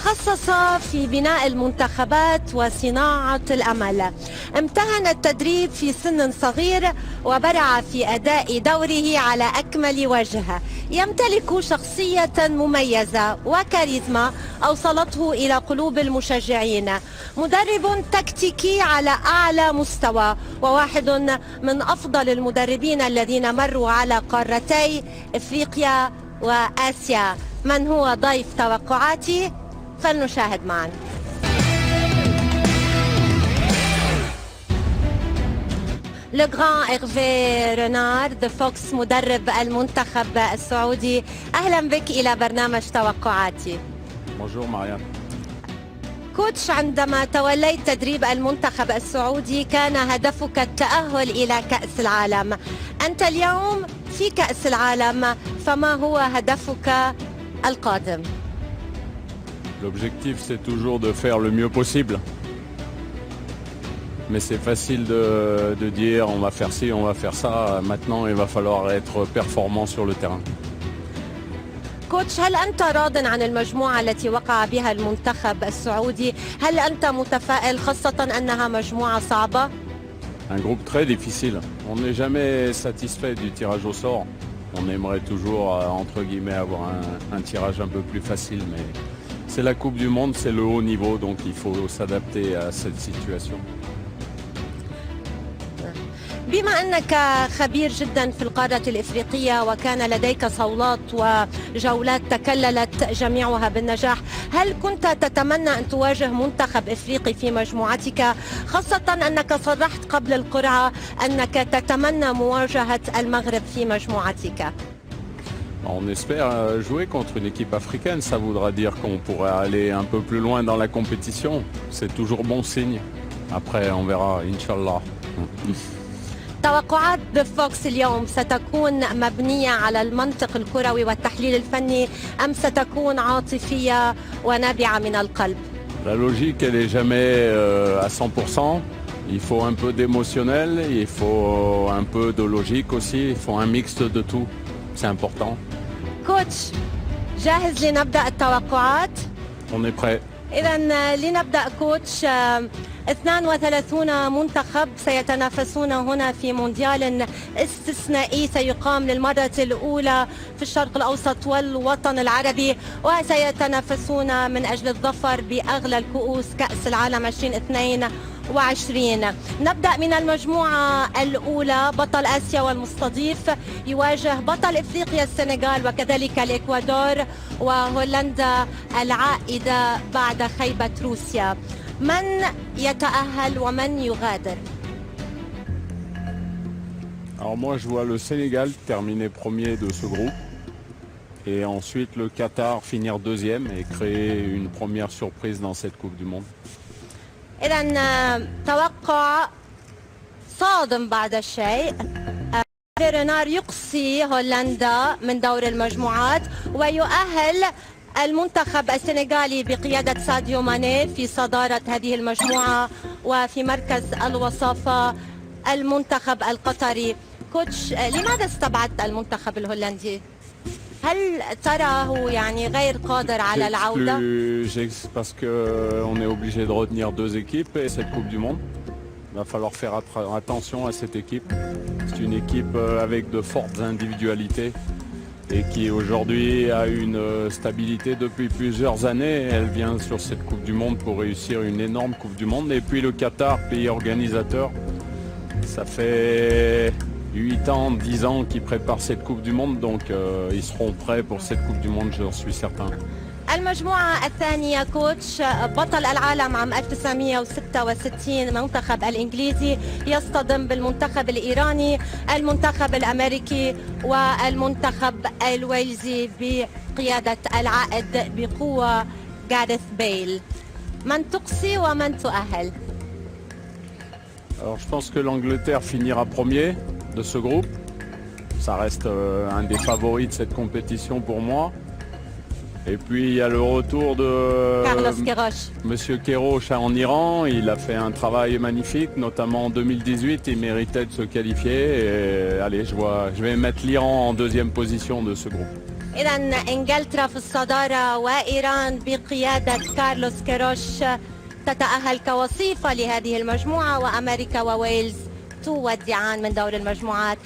تخصص في بناء المنتخبات وصناعة الأمل. امتهن التدريب في سن صغير وبرع في أداء دوره على أكمل وجه. يمتلك شخصية مميزة وكاريزما أوصلته إلى قلوب المشجعين. مدرب تكتيكي على أعلى مستوى وواحد من أفضل المدربين الذين مروا على قارتي إفريقيا وآسيا. من هو ضيف توقعاتي؟ فلنشاهد معا. لو غران إيرفي رينارد فوكس مدرب المنتخب السعودي، أهلا بك إلى برنامج توقعاتي. بونجور ماريان. كوتش، عندما توليت تدريب المنتخب السعودي كان هدفك التأهل إلى كأس العالم. أنت اليوم في كأس العالم، فما هو هدفك القادم؟ L'objectif c'est toujours de faire le mieux possible. Mais c'est facile de dire on va faire ci, on va faire ça. Maintenant il va falloir être performant sur le terrain. كوتش، هل أنت راض عن المجموعة التي وقع بها المنتخب السعودي؟ هل أنت متفائل خاصة أنها مجموعة صعبة؟ Un groupe très difficile. On n'est jamais satisfait du tirage au sort. On aimerait toujours entre guillemets avoir un tirage un peu plus facile, mais c'est la Coupe du Monde, c'est le haut niveau, donc il faut s'adapter à cette situation. بما أنك خبير جدا في القارة الإفريقية وكان لديك صولات وجولات تكللت جميعها بالنجاح، هل كنت تتمنى أن تواجه منتخب إفريقي في مجموعتك، خاصة أنك صرحت قبل القرعة أنك تتمنى مواجهة المغرب في مجموعتك؟ On espère jouer contre une équipe africaine, ça voudra dire qu'on pourrait aller un peu plus loin dans la compétition. C'est toujours bon signe. Après on verra, Inch'Allah. توقعات فوكس اليوم ستكون مبنية على المنطق الكروي والتحليل الفني أم ستكون عاطفية ونابعة من القلب؟ La logique elle est jamais à 100%. Il faut un peu d'émotionnel, il faut un peu de logique aussi, il faut un mixte de tout. C'est important. كوتش، جاهز لنبدأ التوقعات؟ On est prêt. إذا لنبدأ كوتش. 32 منتخب سيتنافسون هنا في مونديال استثنائي سيقام للمرة الأولى في الشرق الأوسط والوطن العربي، وسيتنافسون من أجل الظفر بأغلى الكؤوس كأس العالم 2022. نبدأ من المجموعة الأولى. بطل آسيا والمستضيف يواجه بطل إفريقيا السنغال وكذلك الإكوادور وهولندا العائدة بعد خيبة روسيا. من يتأهل ومن يغادر؟ Alors moi je vois le Sénégal terminer premier de ce groupe et ensuite le Qatar finir deuxième et créer une première surprise dans cette Coupe du Monde. إذن توقع صادم بعد الشيء. رينار يقصي هولندا من دور المجموعات ويؤهل المنتخب السنغالي بقيادة ساديو ماني في صدارة هذه المجموعة، وفي مركز الوصافة المنتخب القطري. كوتش، لماذا استبعدت المنتخب الهولندي؟ هل تراه يعني غير قادر على العودة؟ Parce qu'on est obligé de retenir deux équipes et cette Coupe du Monde. Il va falloir faire attention à cette équipe. C'est une équipe avec de fortes individualités et qui aujourd'hui a une stabilité depuis plusieurs années. Elle vient sur cette Coupe du Monde pour réussir une énorme Coupe du Monde. Et puis le Qatar, pays organisateur, ça fait 8 ans, 10 ans qu'ils préparent cette Coupe du Monde, donc ils seront prêts pour cette Coupe du Monde, j'en suis certain. المجموعة الثانية كوتش، بطل العالم عام 1966 المنتخب الإنجليزي يصطدم بالمنتخب الإيراني، المنتخب الأمريكي والمنتخب الويلزي بقيادة العائد بقوة غاريث بيل. من تقصي ومن تؤهل؟ Alors je pense que l'Angleterre finira premier de ce groupe. Ça reste un des favoris de cette compétition pour moi. Et puis il y a le retour de Monsieur Queiroz en Iran. Il a fait un travail magnifique, notamment en 2018. Il méritait de se qualifier. Et allez, je vais mettre l'Iran en deuxième position de ce groupe. إذا إنجلترا في الصدارة وإيران بقيادة كارلوس كيروش تتأهل كوصيفة لهذه المجموعة، وأمريكا وويلز تودعان من دور المجموعات.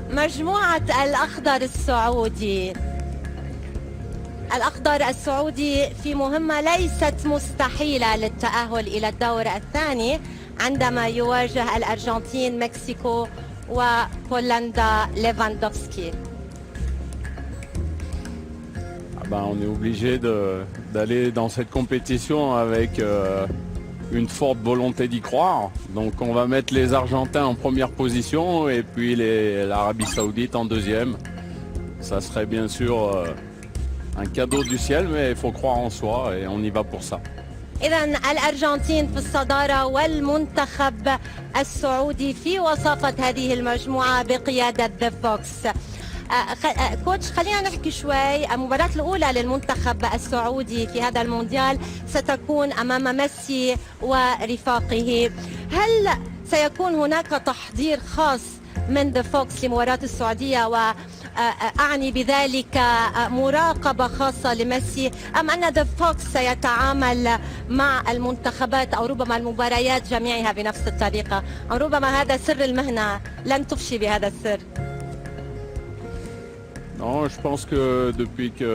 مجموعة الأخضر السعودي. الأخضر السعودي في مهمة ليست مستحيلة للتأهل إلى الدور الثاني عندما يواجه الأرجنتين، مكسيكو وبولندا ليفاندوفسكي. On est obligé d'aller dans cette compétition avec une forte volonté d'y croire. Donc on va mettre les Argentins en première position et puis l'Arabie Saoudite en deuxième. Ça serait bien sûr un cadeau du ciel, mais il faut croire en soi et on y va pour ça. إذا الأرجنتين في الصدارة والمنتخب السعودي في وصافة هذه المجموعة بقيادة ذا فوكس. كوتش، خلينا نحكي شوي. المباراة الأولى للمنتخب السعودي في هذا المونديال ستكون أمام ميسي ورفاقه. هل سيكون هناك تحضير خاص من ذا فوكس لمباراة السعودية، وأعني بذلك مراقبة خاصة لميسي، أم أن ذا فوكس سيتعامل مع المنتخبات أو ربما المباريات جميعها بنفس الطريقة؟ أو ربما هذا سر المهنة، لن تفشي بهذا السر. Non, je pense que depuis que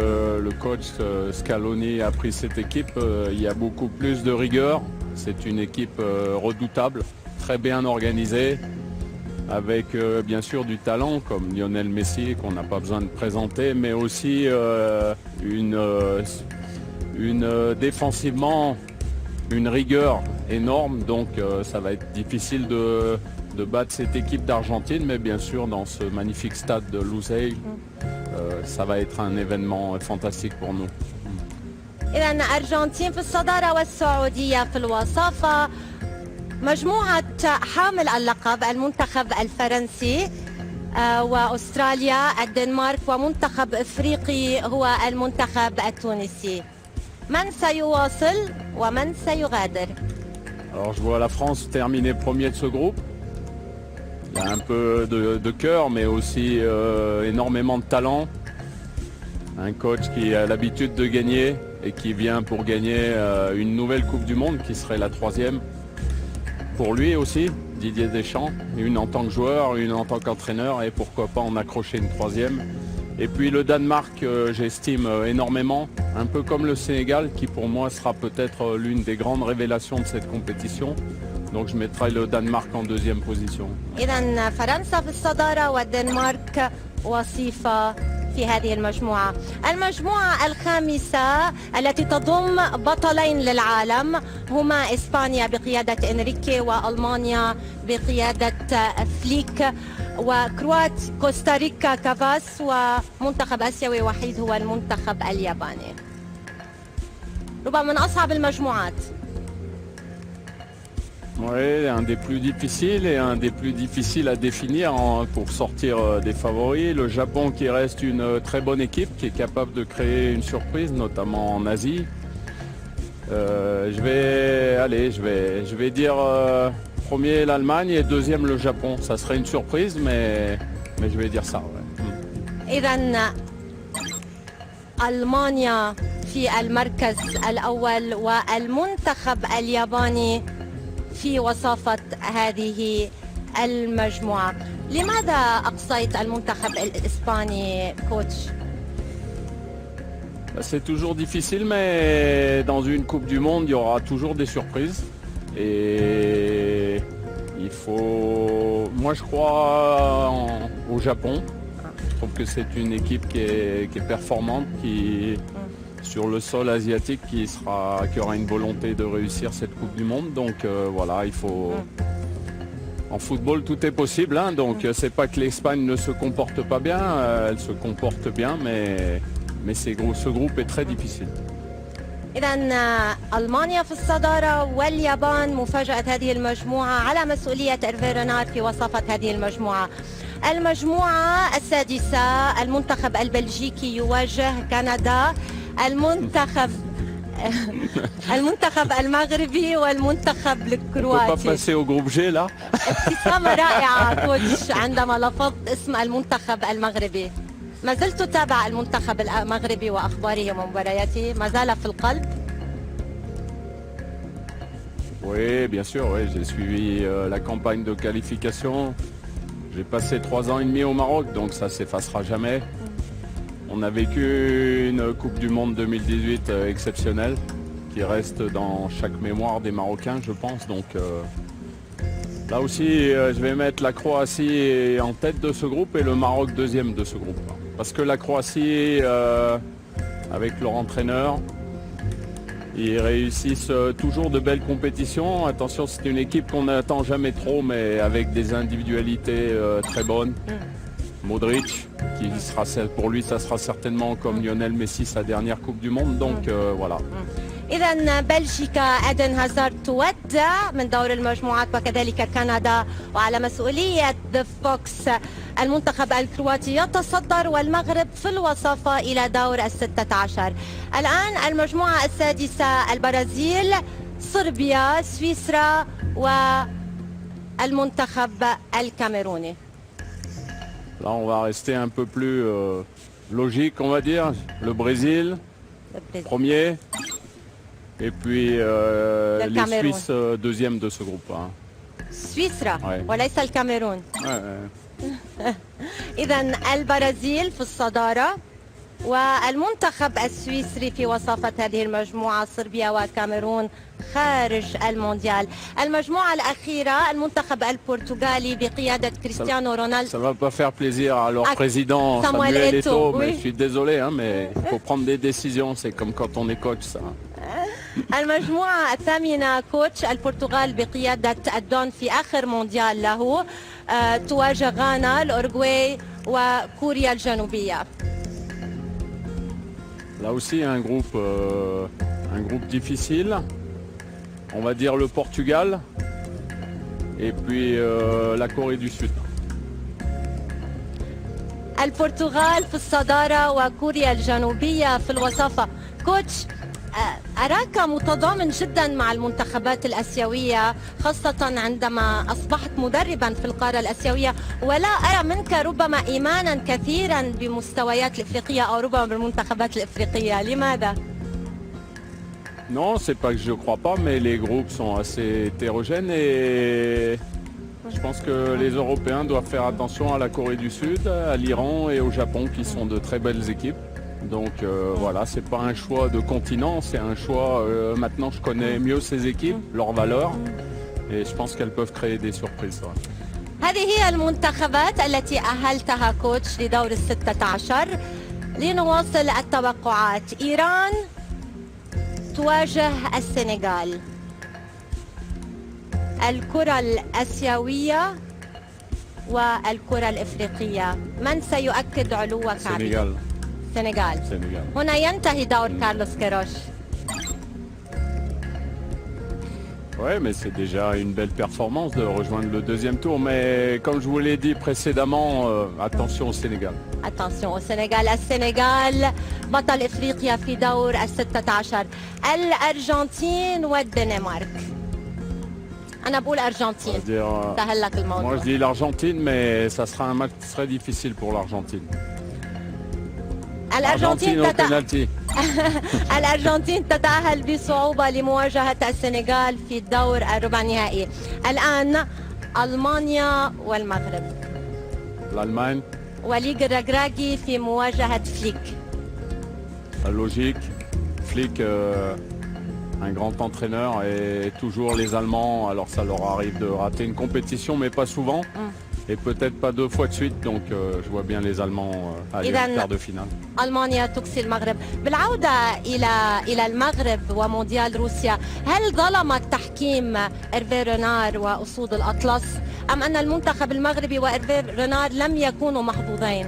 le coach Scaloni a pris cette équipe, il y a beaucoup plus de rigueur. C'est une équipe redoutable, très bien organisée, avec bien sûr du talent comme Lionel Messi qu'on n'a pas besoin de présenter, mais aussi défensivement une rigueur énorme. Donc ça va être difficile de battre cette équipe d'Argentine, mais bien sûr dans ce magnifique stade de Lusail, ça va être un événement fantastique pour nous. إذا الأرجنتين في الصدارة والسعودية في الوصافة. مجموعة حامل اللقب المنتخب الفرنسي وأستراليا، الدنمارك، ومنتخب إفريقي هو المنتخب التونسي. من سيواصل ومن سيغادر؟ Alors je vois la France terminer premier de ce groupe. Il y a un peu de cœur, mais aussi énormément de talent. Un coach qui a l'habitude de gagner et qui vient pour gagner une nouvelle Coupe du Monde qui serait la 3e. Pour lui aussi, Didier Deschamps, une en tant que joueur, une en tant qu'entraîneur, et pourquoi pas en accrocher une 3e. Et puis le Danemark, j'estime énormément, un peu comme le Sénégal, qui pour moi sera peut-être l'une des grandes révélations de cette compétition. Donc je mettrai le Danemark en 2e position. إذن فرنسا في الصدارة والدنمارك وصيفة في هذه المجموعة. المجموعة الخامسة التي تضم بطلين للعالم هما إسبانيا بقيادة إنريكي وألمانيا بقيادة فليك كوستاريكا كافاس، ومنتخب آسيوي وحيد هو المنتخب الياباني. ربما من أصعب المجموعات. Oui, un des plus difficiles et un des plus difficiles à définir pour sortir des favoris. Le Japon qui reste une très bonne équipe, qui est capable de créer une surprise, notamment en Asie. Je vais dire premier l'Allemagne et deuxième le Japon. Ça serait une surprise, mais je vais dire ça. Ouais. إذن ألمانيا في المركز الأول والمنتخب الياباني في وصافة هذه المجموعة. لماذا أقصيت المنتخب الإسباني كوتش؟ C'est toujours difficile, mais dans une Coupe du Monde, il y aura toujours des surprises. Et il faut... Moi, je crois au Japon. Je trouve que c'est une équipe qui est performante, qui... sur le sol asiatique qui aura une volonté de réussir cette Coupe du Monde. Donc voilà, il faut... En football, tout est possible. Hein, donc c'est pas que l'Espagne ne se comporte pas bien, elle se comporte bien, mais ce groupe est très difficile. إذن ألمانيا في الصدارة واليابان مفاجأة هذه المجموعة على مسؤولية إيرفي رينار في وصافة هذه المجموعة. المجموعة السادسة المنتخب البلجيكي يواجه كندا، المنتخب المغربي والمنتخب الكرواتي. ابتسامة رائعة كوتش عندما لفظت اسم المنتخب المغربي. ما زلت تتابع المنتخب المغربي وأخباره ومبارياته؟ ما زال في القلب؟ Oui, bien sûr, oui, j'ai suivi la campagne de qualification. J'ai passé 3 ans et demi au Maroc, donc ça s'effacera jamais. On a vécu une Coupe du Monde 2018 exceptionnelle, qui reste dans chaque mémoire des Marocains, je pense. Donc là aussi, je vais mettre la Croatie en tête de ce groupe et le Maroc deuxième de ce groupe. Parce que la Croatie, avec leur entraîneur, ils réussissent toujours de belles compétitions. Attention, c'est une équipe qu'on n'attend jamais trop, mais avec des individualités très bonnes. Modric, qui sera celle pour lui, ça sera certainement comme Lionel Messi sa dernière Coupe du Monde. Donc voilà. إذا بلجيكا إيدن هازارد تودع من دور المجموعات وكذلك كندا، وعلى مسؤولية ذا فوكس المنتخب الكرواتي يتصدر والمغرب في الوصافة إلى دور ال16. الآن المجموعة السادسة البرازيل، صربيا، سويسرا والمنتخب الكاميروني. Là, on va rester un peu plus logique, on va dire. Le Brésil, premier. Et puis les Suisses, deuxième de ce groupe. Hein. سويسرا Ouais. وليس الكاميرون. إذا البرازيل في الصدارة والمنتخب السويسري في وصافة هذه المجموعة، صربيا وكاميرون خارج المونديال. المجموعة الأخيرة المنتخب البرتغالي بقيادة كريستيانو رونالدو. Ça va pas faire plaisir à leur président Samuel Samuel Eto'o, Eto'o, mais oui. je suis désolé, hein, mais il faut prendre des décisions, c'est comme quand on est coach ça. المجموعة الثامنة كوتش البرتغال بقيادة الدون في آخر مونديال له، تواجه غانا، الأورغواي وكوريا الجنوبية. Là aussi un groupe difficile. On va dire le Portugal et puis la Corée du Sud. البرتغال في الصدارة وكوريا الجنوبية في الوصافة. كوتش، أراك متضامن جدا مع المنتخبات الأسيوية، خاصة عندما أصبحت مدربا في القارة الأسيوية، ولا أرى منك ربما إيمانا كثيرا بمستويات الإفريقية أو ربما بالمنتخبات الإفريقية. لماذا؟ Non, c'est pas que je ne crois pas, mais les groupes sont assez hétérogènes et je pense que les Européens doivent faire attention à la Corée du Sud, à l'Iran et au Japon qui sont de très belles équipes. Donc voilà, c'est pas un choix de continent, c'est un choix. Maintenant, je connais mieux ces équipes, leurs valeurs, et je pense qu'elles peuvent créer des surprises. Ouais. هذه هي المنتخبات التي أهلتها كوتش لدور ال16. لنواصل التوقعات. إيران تواجه السنغال. الكرة الآسيوية والكرة الإفريقية، من سيؤكد علوك عليه؟ Sénégal. السنغال. هنا ينتهي دور كارلوس كيروش. Oui, mais c'est déjà une belle performance de rejoindre le deuxième tour. Mais comme je vous l'ai dit précédemment, attention au Sénégal. Attention au Sénégal. السنغال بطل إفريقيا في دور ال16. الأرجنتين والدنمارك. أنا بقول أرجنتين. سهل لك الموضوع. Moi je dis l'Argentine, mais ça sera un match très difficile pour l'Argentine. الأرجنتين au penalty. الأرجنتين تتأهل بصعوبة لمواجهة السنغال في الدور الربع النهائي. الآن ألمانيا والمغرب. L'Allemagne. وليج الرجراجي في مواجهة فليك. La logique. Flick, un grand entraîneur, et toujours les Allemands, alors ça leur arrive de rater une compétition, mais pas souvent. Et peut-être pas 2 fois de suite, donc je vois bien les Allemands aller en quart de finale. ألمانيا تكسي المغرب. بالعودة إلى المغرب ومونديال روسيا، هل ظلم التحكيم إيرفي رينار وأسود الأطلس، أم أن المنتخب المغربي وإيرفي رينار لم يكونوا محظوظين؟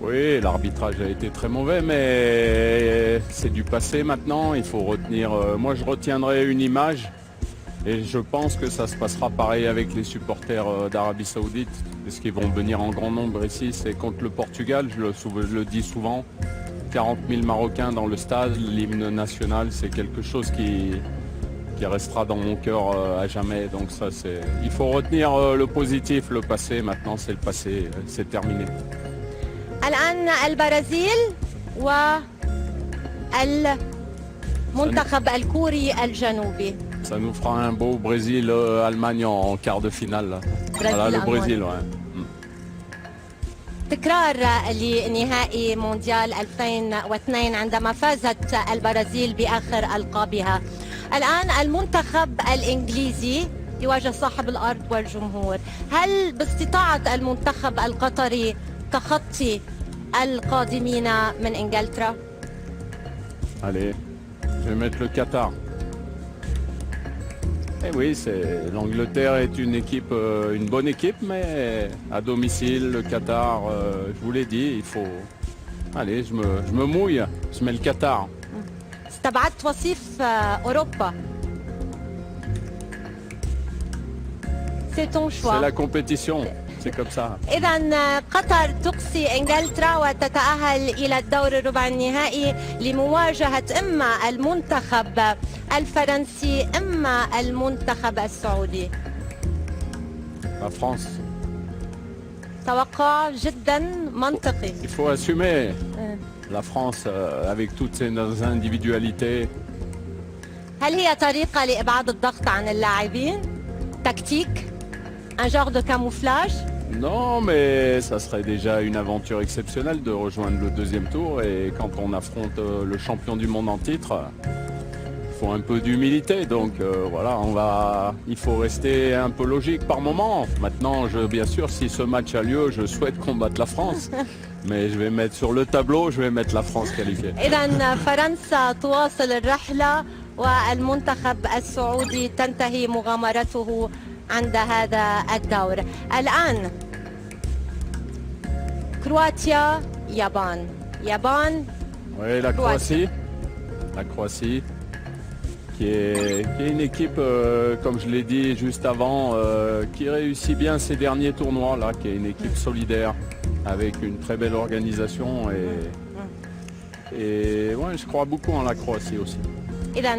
Oui, l'arbitrage a été très mauvais, mais c'est du passé maintenant. Il faut retenir. Moi, je retiendrai une image, et je pense que ça se passera pareil avec les supporters d'Arabie Saoudite, parce qu'ils vont venir en grand nombre ici. C'est contre le Portugal, je le dis souvent. 40 000 Marocains dans le stade, l'hymne national, c'est quelque chose qui restera dans mon cœur à jamais. Donc ça, il faut retenir le positif, le passé. Maintenant, c'est le passé, c'est terminé. الآن البرازيل والمنتخب الكوري الجنوبي. Ça nous fera un beau Brésil-Allemagne en quart de finale. Là. Voilà le Brésil, ouais. تكرار لنهائي مونديال 2002 عندما فازت البرازيل بآخر ألقابها. الآن المنتخب الإنجليزي يواجه صاحب الأرض والجمهور. هل باستطاعة المنتخب القطري تخطي القادمين من إنجلترا؟ Allez, je vais mettre le Qatar. Et oui, l'Angleterre est une équipe, une bonne équipe, mais à domicile, le Qatar, je vous l'ai dit, il faut... Allez, je me mouille, je mets le Qatar. استبعدت وصيف أوروبا. C'est ton choix. C'est la compétition, c'est comme ça. إذا قطر تقصي إنجلترا وتتأهل إلى الدور الربع النهائي لمواجهة إما المنتخب الفرنسي إما المنتخب السعودي. La France. توقع جدا منطقي. Il faut assumer la France avec toutes ses individualités. هل هي طريقة لإبعاد الضغط عن اللاعبين؟ تكتيك؟ un genre de camouflage? Non, mais ça serait déjà une aventure exceptionnelle de rejoindre le deuxième tour. Et quand on affronte le champion du monde en titre, il faut un peu d'humilité. Donc voilà, il faut rester un peu logique par moment. Maintenant, bien sûr, si ce match a lieu, je souhaite combattre la France. Mais je vais mettre sur le tableau, je vais mettre la France qualifiée. إذا فرنسا تواصل الرحلة والمنتخب السعودي تنتهي مغامرته عند هذا الدور. الآن كرواتيا يابان. Oui, la Croatie. La Croatie qui est une équipe, comme je l'ai dit juste avant, qui réussit bien ses derniers tournois, là, qui est une équipe solidaire avec une très belle organisation et ouais, je crois beaucoup en la Croatie aussi. إذا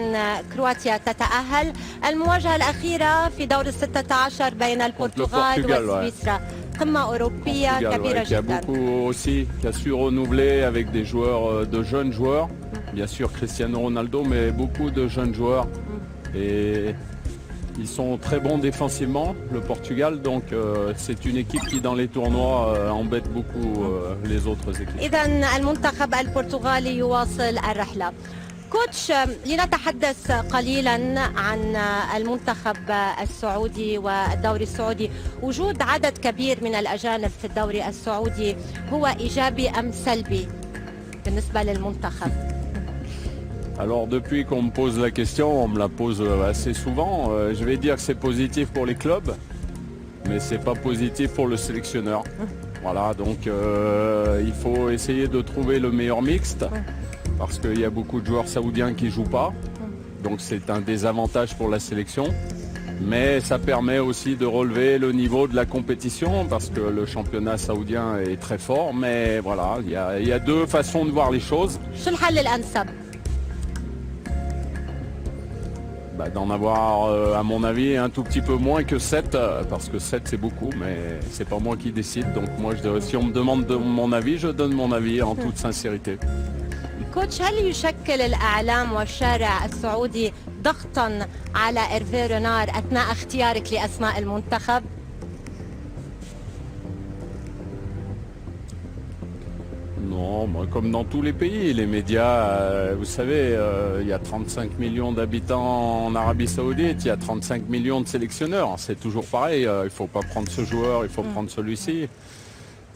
كرواتيا تتأهل. المواجهة الأخيرة في دور 16 بين البرتغال وسويسرا. قمة أوروبية كبيرة qui a جدا. beaucoup aussi, qui a su renouveler avec des joueurs, de jeunes joueurs. Bien sûr Cristiano Ronaldo, mais beaucoup de jeunes joueurs. Et ils sont très bons défensivement, le Portugal. Donc c'est une équipe qui dans les tournois embête beaucoup les autres équipes. إذا المنتخب البرتغالي يواصل الرحلة. كوتش، لنتحدث قليلا عن المنتخب السعودي والدوري السعودي. وجود عدد كبير من الأجانب في الدوري السعودي هو إيجابي أم سلبي بالنسبة للمنتخب؟ Alors depuis qu'on me pose la question, on me la pose assez souvent, je vais dire que c'est positif pour les clubs, mais c'est pas positif pour le sélectionneur. Voilà, donc il faut essayer de trouver le meilleur mixte, parce qu'il y a beaucoup de joueurs saoudiens qui jouent pas, donc c'est un désavantage pour la sélection. Mais ça permet aussi de relever le niveau de la compétition, parce que le championnat saoudien est très fort, mais voilà, il y a deux façons de voir les choses. شو الحل الأنسب؟ D'en avoir, à mon avis, un tout petit peu moins que 7, parce que 7 c'est beaucoup, mais c'est pas moi qui décide. Donc moi, si on me demande mon avis, je donne mon avis en toute sincérité. كوتش، هل يشكل الإعلام والشارع السعودي ضغطا على إيرفي رونار أثناء اختيارك لأسماء المنتخب؟ Non, moi, comme dans tous les pays, les médias, vous savez, il y a 35 millions d'habitants en Arabie Saoudite, il y a 35 millions de sélectionneurs. C'est toujours pareil, il ne faut pas prendre ce joueur, il faut prendre celui-ci.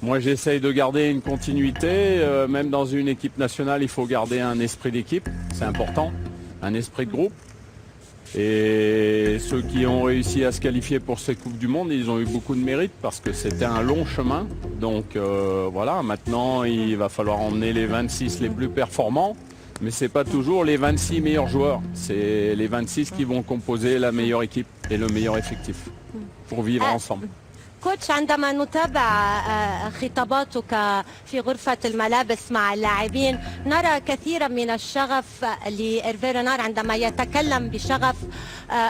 Moi, j'essaye de garder une continuité. Même dans une équipe nationale, il faut garder un esprit d'équipe, c'est important, un esprit de groupe. Et ceux qui ont réussi à se qualifier pour ces Coupes du Monde, ils ont eu beaucoup de mérite parce que c'était un long chemin. Donc voilà, maintenant il va falloir emmener les 26 les plus performants. Mais ce n'est pas toujours les 26 meilleurs joueurs. C'est les 26 qui vont composer la meilleure équipe et le meilleur effectif pour vivre ensemble. كوتش، عندما نتابع خطاباتك في غرفة الملابس مع اللاعبين نرى كثيرا من الشغف لإيرفي رينار عندما يتكلم بشغف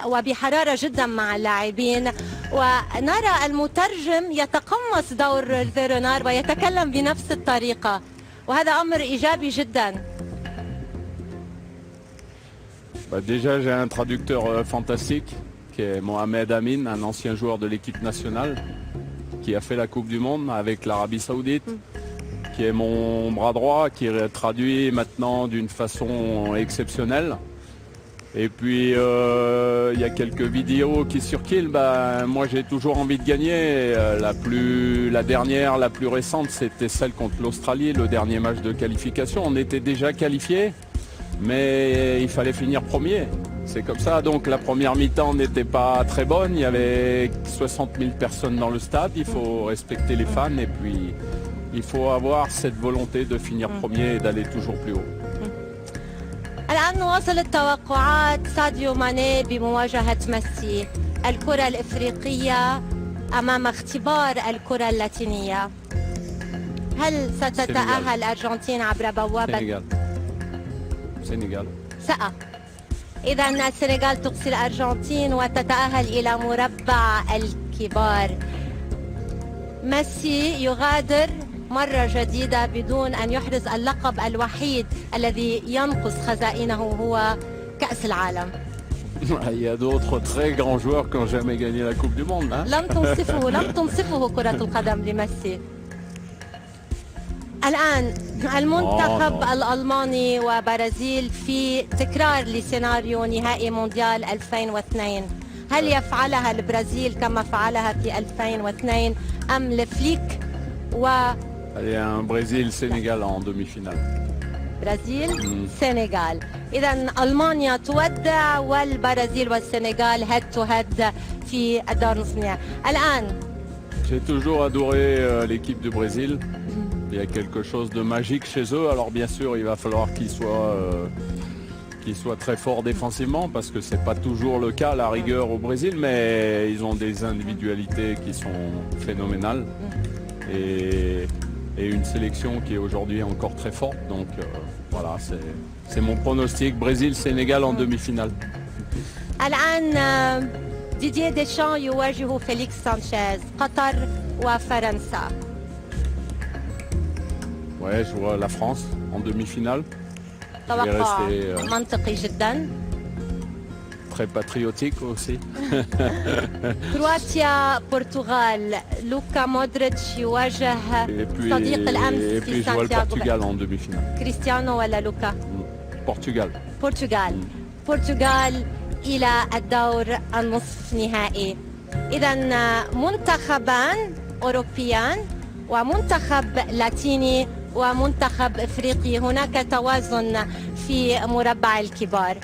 وبحرارة جدا مع اللاعبين، ونرى المترجم يتقمص دور إيرفي رينار ويتكلم بنفس الطريقة، وهذا أمر إيجابي جدا. Déjà, j'ai un traducteur fantastique qui est Mohamed Amin, un ancien joueur de l'équipe nationale qui a fait la Coupe du Monde avec l'Arabie Saoudite, qui est mon bras droit, qui traduit maintenant d'une façon exceptionnelle. Et puis il y a quelques vidéos qui circulent. Moi j'ai toujours envie de gagner. La dernière, la plus récente, c'était celle contre l'Australie, le dernier match de qualification. On était déjà qualifiés, mais il fallait finir premier. C'est comme ça. Donc la première mi-temps n'était pas très bonne. Il y avait 60 000 personnes dans le stade. Il faut respecter les fans et puis il faut avoir cette volonté de finir premier et d'aller toujours plus haut. الآن وصلت توقعات ساديو ماني بمواجهة ميسي، الكرة الإفريقية أمام اختبار الكرة اللاتينية. هل ستتأهل الأرجنتين عبر بوابة سنغال؟ إذا السنغال تقصي الأرجنتين وتتأهل إلى مربع الكبار. ميسي يغادر مرة جديدة بدون أن يحرز اللقب الوحيد الذي ينقص خزائنه هو كأس العالم. Il y a d'autres très grands joueurs qui n'ont jamais gagné la Coupe du Monde. Hein? لم تنصفه كرة القدم لميسي. الآن المنتخب الألماني وبرازيل في تكرار لسيناريو نهائي مونديال 2002. هل يفعلها البرازيل كما فعلها في 2002 أم لفليك Il y a un Brésil-Sénégal en demi-finale. برازيل سنغال. إذا ألمانيا تودع والبرازيل والسنغال هيد تو هيد في الدور نصف النهائي. الآن J'ai toujours adoré l'équipe du Brésil. Il y a quelque chose de magique chez eux. Alors bien sûr, il va falloir qu'ils soient très forts défensivement parce que c'est pas toujours le cas à la rigueur au Brésil, mais ils ont des individualités qui sont phénoménales et une sélection qui est aujourd'hui encore très forte. Donc voilà, c'est mon pronostic. Brésil-Sénégal en demi-finale. الآن ديدييه ديشان يواجه فيليكس سانشيز، قطر وفرنسا. Ouais, je vois la France en demi-finale. توقع منطقي جدا. Très patriotique aussi. كرواتيا برتغال، لوكا مودريتش يواجه صديق الأمس في سانتياغو. Portugal en demi-finale. كريستيانو ولا لوكا؟ برتغال إلى الدور النصف نهائي. إذا منتخبان أوروبيان ومنتخب لاتيني ومنتخب إفريقي، هناك توازن في مربع الكبار.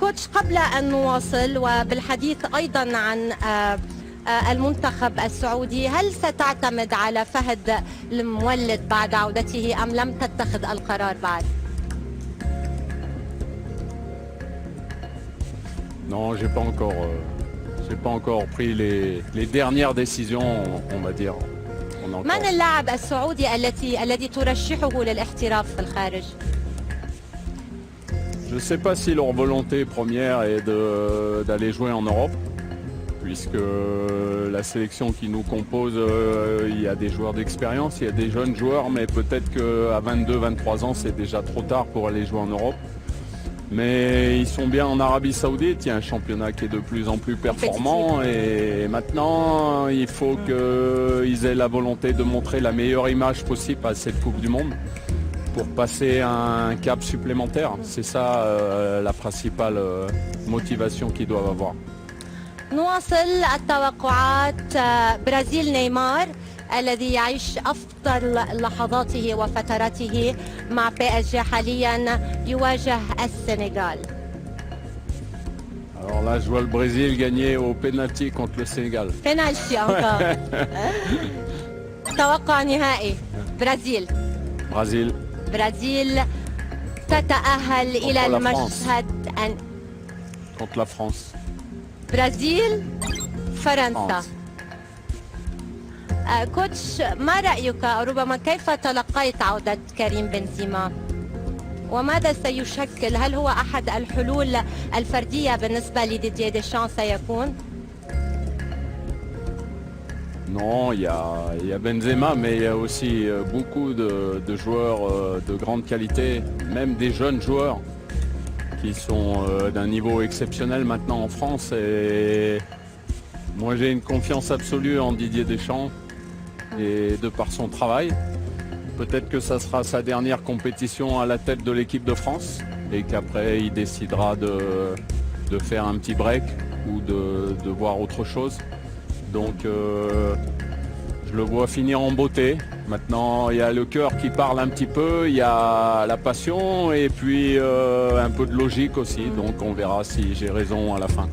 كوتش، قبل أن نواصل وبالحديث أيضا عن المنتخب السعودي، هل ستعتمد على فهد المولد بعد عودته أم لم تتخذ القرار بعد؟ Non, j'ai pas encore pris les dernières décisions, on va dire. من اللاعب السعودي الذي ترشحه للاحتراف في الخارج؟ Je ne sais pas si leur volonté première est d'aller jouer en Europe, puisque la sélection qui nous compose, il y a des joueurs d'expérience, il y a des jeunes joueurs, mais peut-être qu'à 22-23 ans, c'est déjà trop tard pour aller jouer en Europe. Mais ils sont bien en Arabie Saoudite, il y a un championnat qui est de plus en plus performant et maintenant il faut qu'ils aient la volonté de montrer la meilleure image possible à cette Coupe du Monde pour passer un cap supplémentaire. C'est ça la principale motivation qu'ils doivent avoir. نواصل التوقعات. برازيل نيمار الذي يعيش أفضل لحظاته وفتراته مع PSG حاليا يواجه السنغال. Alors là, je vois le Brésil gagner au penalty contre le Sénégal. Penalty encore. توقع نهائي. برازيل تتأهل إلى المشهد contre la France. برازيل فرنسا. كوتش، ما رأيك أو ربما كيف تلقيت عودة كريم بنزيما؟ وماذا سيشكل؟ هل هو أحد الحلول الفردية بالنسبة لديدييه ديشان سيكون؟ Non, il y a Benzema, mais il y a aussi beaucoup de joueurs de grande qualité, même des jeunes joueurs qui sont d'un niveau exceptionnel maintenant en France. Et moi, j'ai une confiance absolue en Didier Deschamps et de par son travail. Peut-être que ça sera sa dernière compétition à la tête de l'équipe de France et qu'après, il décidera de faire un petit break ou de voir autre chose. Donc je le vois finir en beauté. Maintenant il y a le cœur qui parle un petit peu, il y a la passion et puis un peu de logique aussi. Donc on verra si j'ai raison à la fin.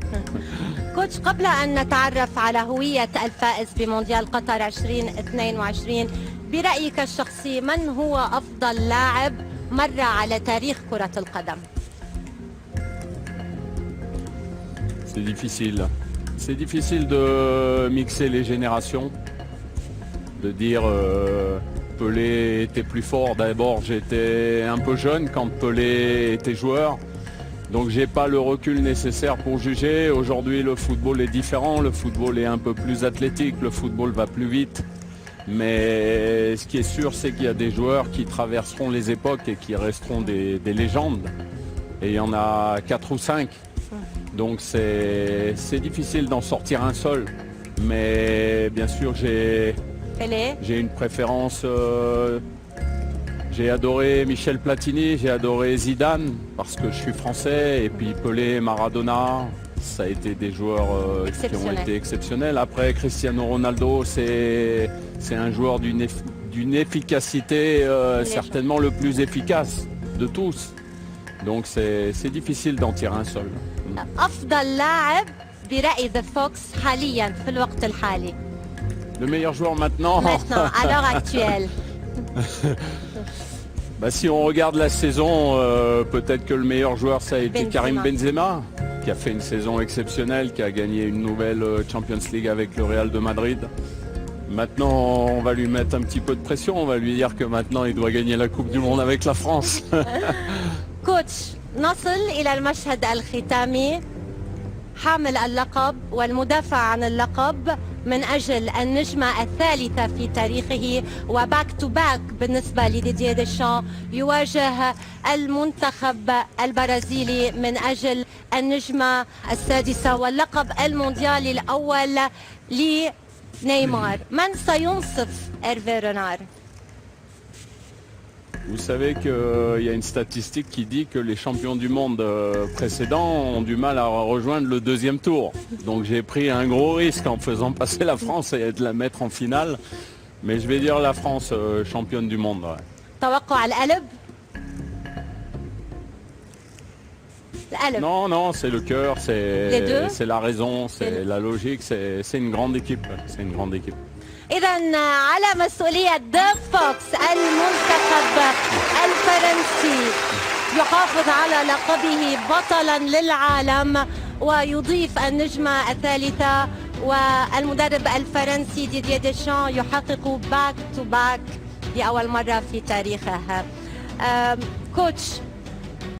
كوتش، قبل أن نتعرف على هوية الفائز بمونديال قطر 2022، برأيك الشخصي من هو أفضل لاعب مر على تاريخ كرة القدم؟ C'est difficile. C'est difficile de mixer les générations, de dire Pelé était plus fort. D'abord, j'étais un peu jeune quand Pelé était joueur, donc j'ai pas le recul nécessaire pour juger. Aujourd'hui, le football est différent, le football est un peu plus athlétique, le football va plus vite. Mais ce qui est sûr, c'est qu'il y a des joueurs qui traverseront les époques et qui resteront des légendes. Et il y en a 4 ou 5. Donc c'est difficile d'en sortir un seul. Mais bien sûr, j'ai une préférence. J'ai adoré Michel Platini, j'ai adoré Zidane parce que je suis français. Et puis Pelé, Maradona, ça a été des joueurs qui ont été exceptionnels. Après, Cristiano Ronaldo, c'est un joueur d'une efficacité certainement le plus efficace de tous. Donc c'est difficile d'en tirer un seul. أفضل لاعب برأي ذا فوكس حاليا في الوقت الحالي. Le meilleur joueur maintenant. Maintenant, à l'heure actuelle. Bah, si on regarde la saison, peut-être que le meilleur joueur ça a été Karim Benzema, qui a fait une saison exceptionnelle, qui a gagné une nouvelle Champions League avec le Real de Madrid. Maintenant, on va lui mettre un petit peu de pression, on va lui dire que maintenant il doit gagner la Coupe du Monde avec la France. كوتش، نصل إلى المشهد الختامي. حامل اللقب والمدافع عن اللقب من أجل النجمة الثالثة في تاريخه وباك تو باك بالنسبة لديدييه ديشان يواجه المنتخب البرازيلي من أجل النجمة السادسة واللقب المونديالي الأول لنيمار. من سينصف إيرفي رونار؟ Vous savez qu'il y a une statistique qui dit que les champions du monde précédents ont du mal à rejoindre le deuxième tour. Donc j'ai pris un gros risque en faisant passer la France et de la mettre en finale. Mais je vais dire la France championne du monde. Ouais. توقع القلب؟ Non, non, c'est le cœur, c'est la raison, c'est la logique, c'est une grande équipe. C'est une grande équipe. إذا على مسؤولية ذا فوكس المنتخب الفرنسي يحافظ على لقبه بطلا للعالم ويضيف النجمة الثالثة، والمدرب الفرنسي ديدييه ديشان يحقق باك تو باك لأول مرة في تاريخه. كوتش،